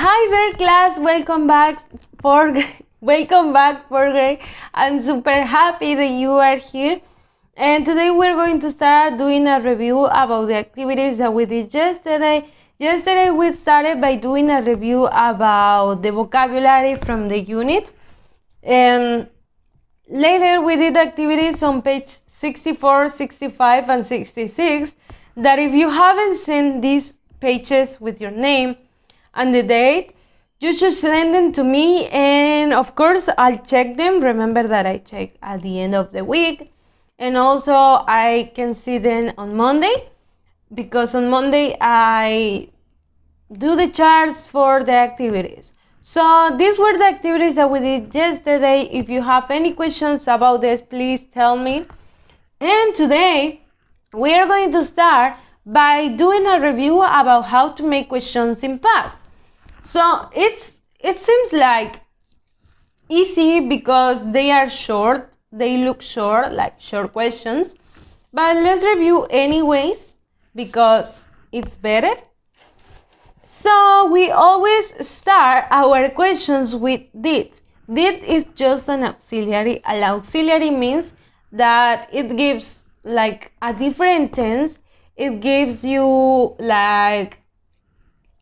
Hi there, class. Welcome back for grade. I'm super happy that you are here. And today we're going to start doing a review about the activities that we did yesterday. Yesterday we started by doing a review about the vocabulary from the unit. And later we did activities on page 64, 65, and 66 that if you haven't seen these pages with your name and the date, you should send them to me, and of course I'll check them. Remember that I check at the end of the week, and also I can see them on Monday, because on Monday I do the charts for the activities. So these were the activities that we did yesterday. If you have any questions about this, please tell me. And today we are going to start by doing a review about how to make questions in past. So it seems like easy because they are short, they look short, like short questions, but let's review anyways because it's better. So we always start our questions with did. Did is just an auxiliary. An auxiliary means that it gives like a different tense. It gives you like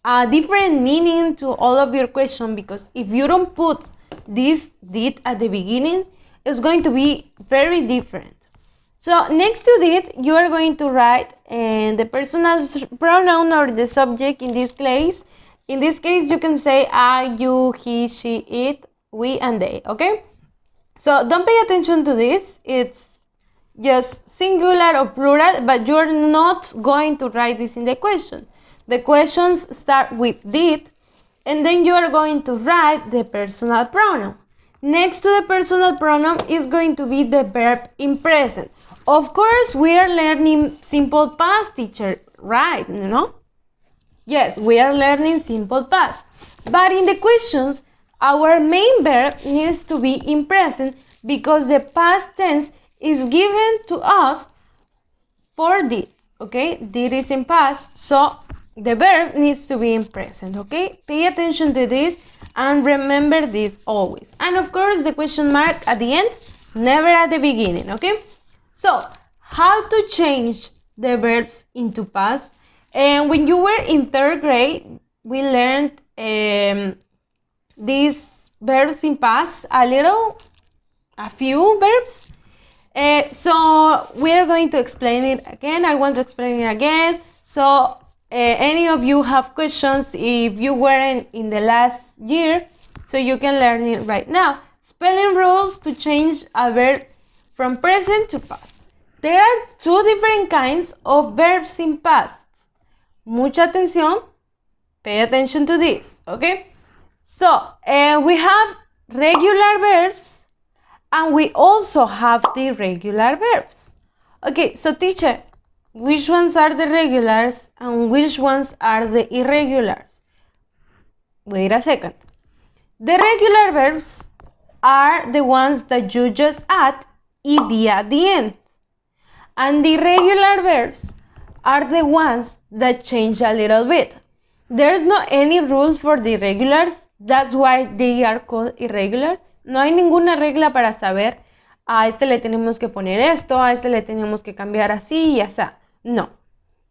a different meaning to all of your question, because if you don't put this did at the beginning, it's going to be very different. So next to did, you are going to write the personal pronoun or the subject in this case. In this case, you can say I, you, he, she, it, we, and they, okay? So don't pay attention to this. It's just singular or plural, but you're not going to write this in the question. The questions start with did, and then you are going to write the personal pronoun. Next to the personal pronoun is going to be the verb in present. Of course, we are learning simple past, teacher, right? No? Yes, we are learning simple past. But in the questions, our main verb needs to be in present because the past tense is given to us for did. Okay? Did is in past, so the verb needs to be in present, okay? Pay attention to this and remember this always. And of course, the question mark at the end, never at the beginning, okay? So, how to change the verbs into past? And when you were in third grade, we learned these verbs in past, a few verbs. So, we are going to explain it again. I want to explain it again. So, any of you have questions if you weren't in the last year, so you can learn it right now. Spelling rules to change a verb from present to past. There are two different kinds of verbs in past. Mucha atención. Pay attention to this, okay? So, we have regular verbs and we also have the irregular verbs. Okay, so teacher, which ones are the regulars and which ones are the irregulars? Wait a second. The regular verbs are the ones that you just add ed at the end. And the irregular verbs are the ones that change a little bit. There's not any rules for the irregulars. That's why they are called irregular. No hay ninguna regla para saber a este le tenemos que poner esto, a este le tenemos que cambiar así y así. No,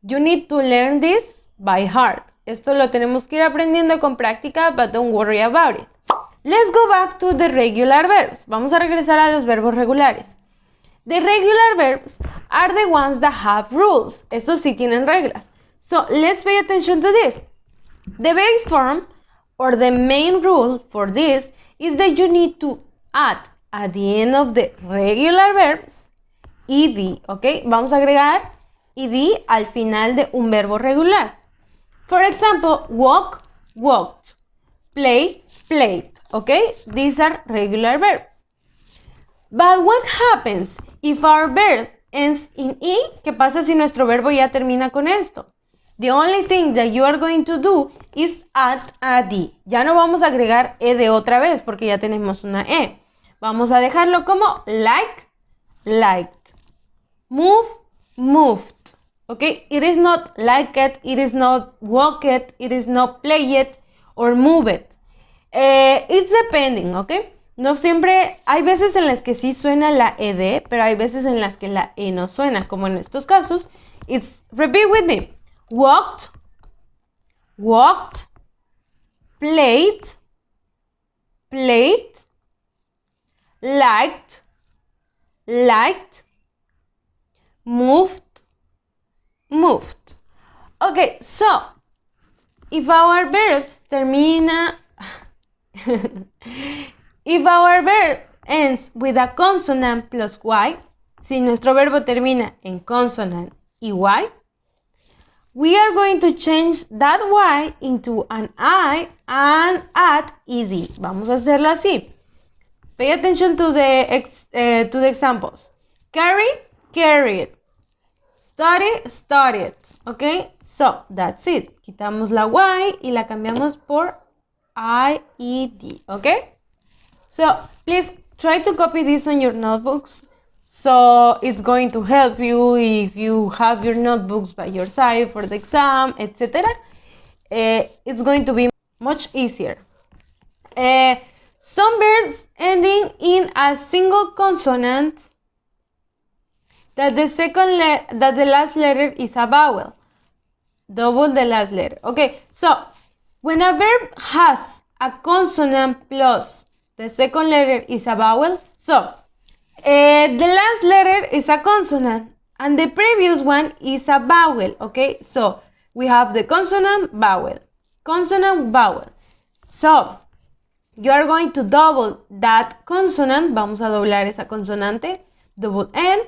you need to learn this by heart. Esto lo tenemos que ir aprendiendo con práctica, but don't worry about it. Let's go back to the regular verbs. Vamos a regresar a los verbos regulares. The regular verbs are the ones that have rules. Estos sí tienen reglas. So let's pay attention to this. The base form or the main rule for this is that you need to add at the end of the regular verbs ed, ¿ok? Vamos a agregar ed al final de un verbo regular. For example, walk, walked, play, played, okay? These are regular verbs. But what happens if our verb ends in e? ¿Qué pasa si nuestro verbo ya termina con esto? The only thing that you are going to do is add a d. Ya no vamos a agregar ed otra vez porque ya tenemos una e. Vamos a dejarlo como like, liked, move, moved. Okay, it is not like it is not walk it is not play it, or move it. It's depending, ¿ok? No siempre, hay veces en las que sí suena la ed, pero hay veces en las que la e no suena, como en estos casos. It's, repeat with me. Walked, walked, played, played, liked, liked, moved, moved. Okay, so if our verbs termina if our verb ends with a consonant plus y, si nuestro verbo termina en consonant y y, we are going to change that y into an I and add ed. Vamos a hacerlo así. Pay attention to the examples. Carry, carried. Study, studied. Okay, so that's it. Quitamos la y y la cambiamos por IED. Okay, so please try to copy this on your notebooks. So it's going to help you if you have your notebooks by your side for the exam, etc. It's going to be much easier. Some verbs ending in a single consonant that the last letter is a vowel. Double the last letter. Okay, so when a verb has a consonant plus the second letter is a vowel, so the last letter is a consonant and the previous one is a vowel. Okay, so we have the consonant, vowel, consonant, vowel. So you are going to double that consonant. Vamos a doblar esa consonante. Double N,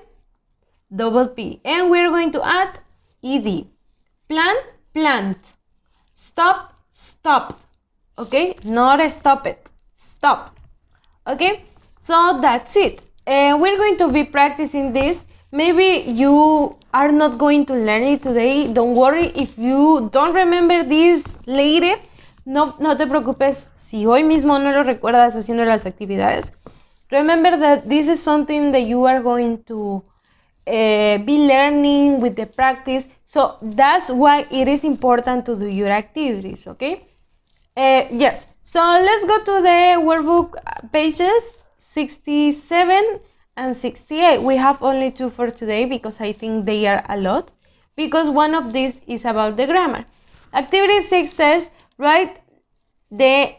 double P. And we're going to add ed. Plant, plant. Stop, stopped. Okay, not stop it. Stop. Okay, so that's it. We're going to be practicing this. Maybe you are not going to learn it today. Don't worry if you don't remember this later. No te preocupes si hoy mismo no lo recuerdas haciendo las actividades. Remember that this is something that you are going to be learning with the practice. So that's why it is important to do your activities, okay? Yes, so let's go to the workbook pages 67 and 68. We have only 2 for today because I think they are a lot, because one of these is about the grammar. Activity 6 says, write the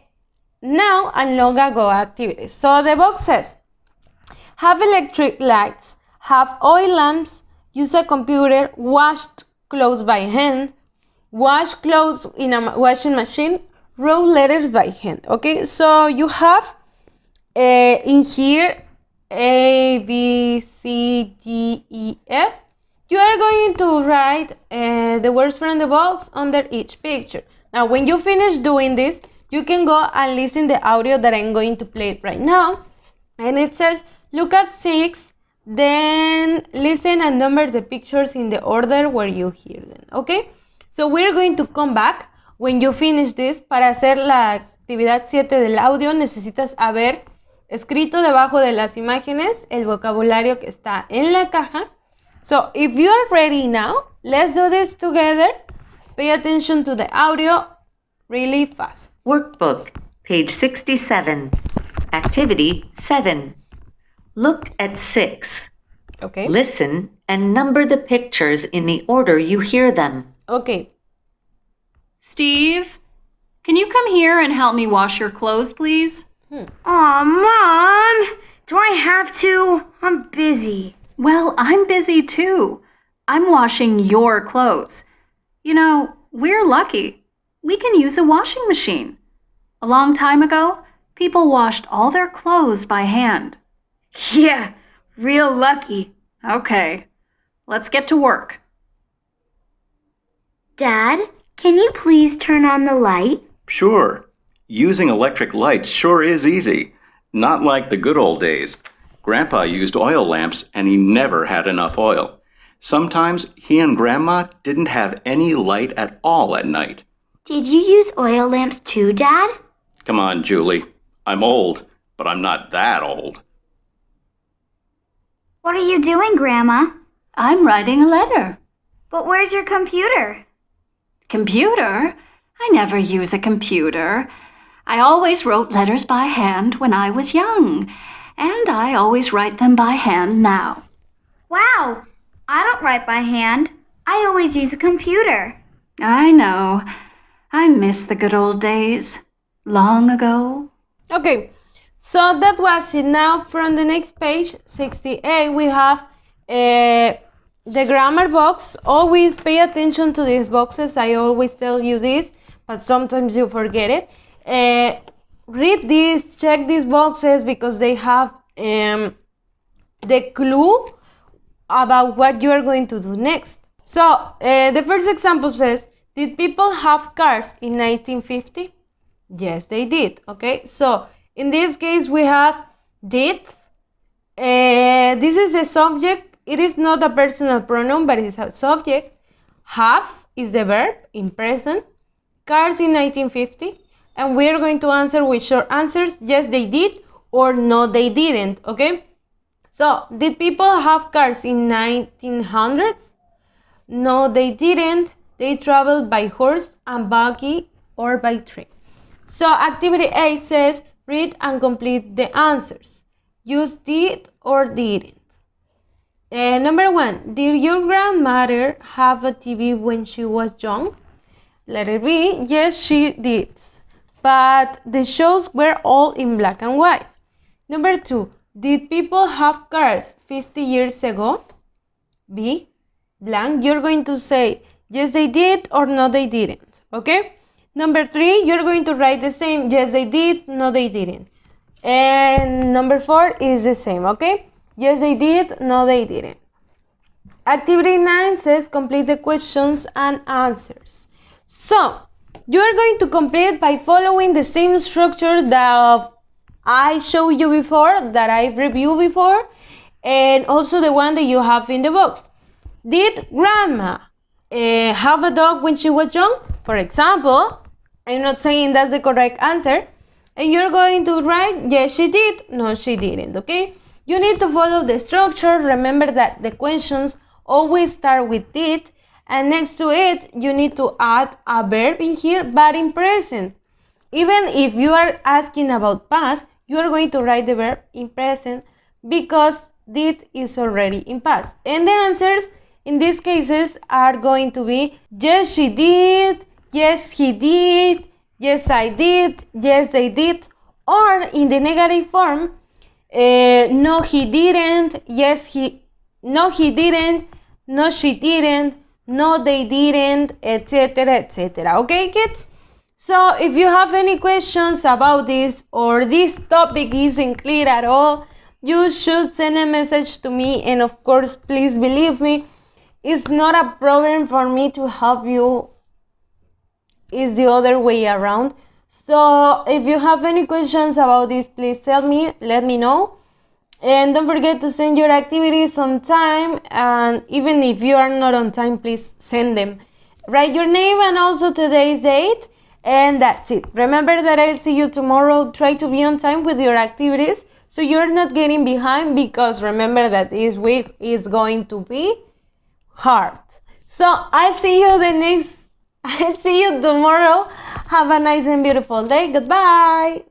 now and long ago activities. So the box says, have electric lights, have oil lamps, use a computer, washed clothes by hand, wash clothes in a washing machine, wrote letters by hand. Okay, so you have in here A, B, C, D, E, F. You are going to write the words from the box under each picture. Now, when you finish doing this, you can go and listen the audio that I'm going to play right now. And it says, look at 6, then listen and number the pictures in the order where you hear them. Okay? So we're going to come back when you finish this. Para hacer la actividad 7 del audio, necesitas haber escrito debajo de las imágenes el vocabulario que está en la caja. So if you are ready now, let's do this together. Pay attention to the audio really fast. Workbook, page 67. Activity 7. Look at 6. Okay. Listen and number the pictures in the order you hear them. Okay. Steve, can you come here and help me wash your clothes, please? Aw, Mom! Do I have to? I'm busy. Well, I'm busy too. I'm washing your clothes. You know, we're lucky. We can use a washing machine. A long time ago, people washed all their clothes by hand. Yeah, real lucky. Okay, let's get to work. Dad, can you please turn on the light? Sure. Using electric lights sure is easy. Not like the good old days. Grandpa used oil lamps and he never had enough oil. Sometimes he and Grandma didn't have any light at all at night. Did you use oil lamps too, Dad? Come on, Julie. I'm old, but I'm not that old. What are you doing, Grandma? I'm writing a letter. But where's your computer? Computer? I I never use a computer. I always wrote letters by hand when I was young, and I always write them by hand now. Wow, I don't write by hand. I always use a computer. I know. I miss the good old days. Long ago. Okay, so that was it. Now from the next page, 68, we have the grammar box. Always pay attention to these boxes. I always tell you this, but sometimes you forget it. Read this, check these boxes because they have the clue about what you are going to do next. So the first example says, did people have cars in 1950? Yes, they did. Okay, so in this case we have did. This is the subject. It is not a personal pronoun, but it's a subject. Have is the verb in present. Cars in 1950. And we are going to answer with short answers. Yes, they did, or no, they didn't. Okay, so did people have cars in 1900s? No, they didn't. They traveled by horse and buggy or by train. So activity A says read and complete the answers. Use did or didn't. Number 1, did your grandmother have a TV when she was young? Letter B, yes, she did. But the shows were all in black and white. Number 2, did people have cars 50 years ago? B, blank, you're going to say yes they did or no they didn't. Okay? Number 3, you're going to write the same, yes they did, no they didn't. And number 4 is the same, okay? Yes they did, no they didn't. Activity 9 says complete the questions and answers. So, you are going to complete by following the same structure that I showed you before, that I reviewed before, and also the one that you have in the box. Did grandma have a dog when she was young? For example, I'm not saying that's the correct answer. And you're going to write, yes, she did, no, she didn't, okay? You need to follow the structure. Remember that the questions always start with did, and next to it, you need to add a verb in here, but in present. Even if you are asking about past, you are going to write the verb in present because did is already in past. And the answers in these cases are going to be, yes, she did, yes, he did, yes, I did, yes, they did, or in the negative form, no, he didn't, no, he didn't, no, she didn't, no, they didn't, etc., etc. Okay, kids? So if you have any questions about this or this topic isn't clear at all, you should send a message to me, and of course, please believe me, it's not a problem for me to help you. It's the other way around. So if you have any questions about this, please tell me, let me know. And don't forget to send your activities on time, and even if you are not on time, please send them. Write your name and also today's date, and that's it. Remember that I'll see you tomorrow. Try to be on time with your activities so you're not getting behind, because remember that this week is going to be hard. So I'll see you tomorrow. Have a nice and beautiful day. Goodbye.